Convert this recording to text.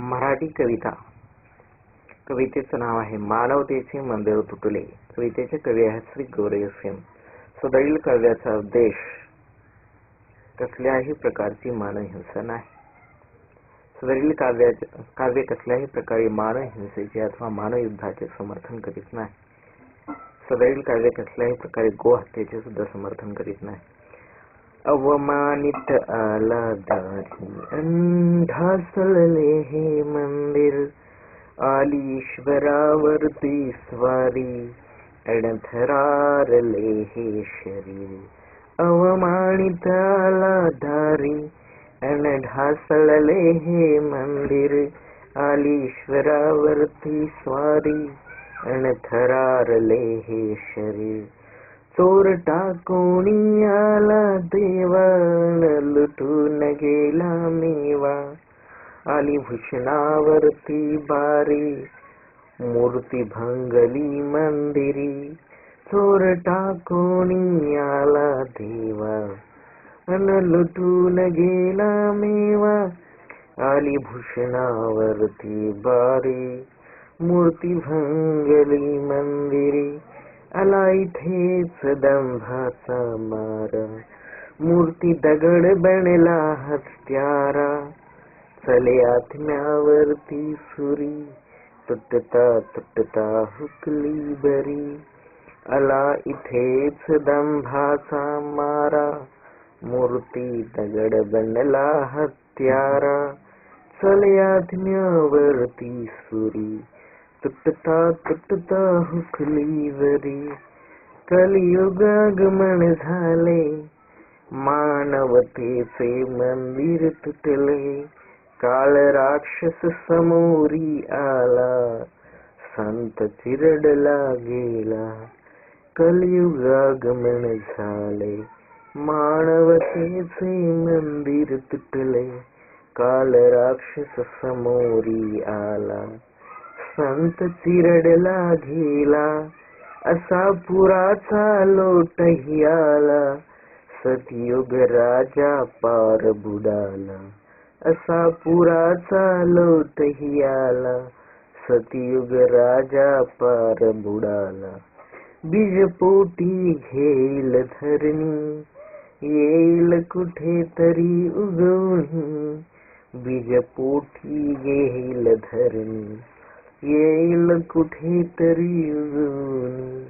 मराठी कविता. कवितेचं नाव आहे मानवतेचे मंदिर तुटले. कवितेचे कवी आहेत श्री गौरय सेन. सदैव काव्याचा उद्देश कसल्याही प्रकारची मानवहिंसा नाही. सदैव काव्य कसल्याही प्रकारे मानवहिंसेचे अथवा मानवयुद्धाचे समर्थन करीत नाही. सदैव काव्य कसल्याही प्रकारे गोहत्येचे सुद्धा समर्थन करीत नाही. अवमानित आला दारी ढासळले हे मंदिर, आली ईश्वरावरती स्वारी अणथरारले हे शरीर. अवमानित आला दारी ढासळले हे मंदिर, आली ईश्वरावरती स्वारी अणथरारले हे शरीर. चोरटा कोणी आला देवा, लुटून गेला मेवा, आली भूषणावरती बारी मूर्ती भंगली मंदिरी. चोरटा कोणी आला देवा, लुटून गेला मेवा, आली भूषणावरती बारी मूर्ती भंगली मंदिरी. आला इथेच दंभाचा मारा, मूर्ती दगड बनला हत्यारा, चले आत्म्यावरती सुरी, तुटता तुटता हुकली बरी. आला इथेच दंभाचा मारा, मूर्ती दगड बनला हत्यारा, चले आत्म्यावरती सुरी, तुटता तुटता हुकली बरी. कलियुग आगमन झाले, मानवतेचे मंदिर तुटले. काळ राक्षस समोरी आला, संत चिरडला गेला. कलियुग आगमन झाले, मानवतेचे मंदिर तुटले. काळ राक्षस समोरी आला, संत चिरडला गेला. असा पुराचा लोटही आला, सतयुग राजा पार बुडाला. असा पुराचा लोटही आला, सतयुग राजा पार बुडाला. बीजपोटी घेईल धरणी, येईल कुठेतरी उगवून. बीजपोटी घेईल धरणी, येईल कुठेतरी उगवून.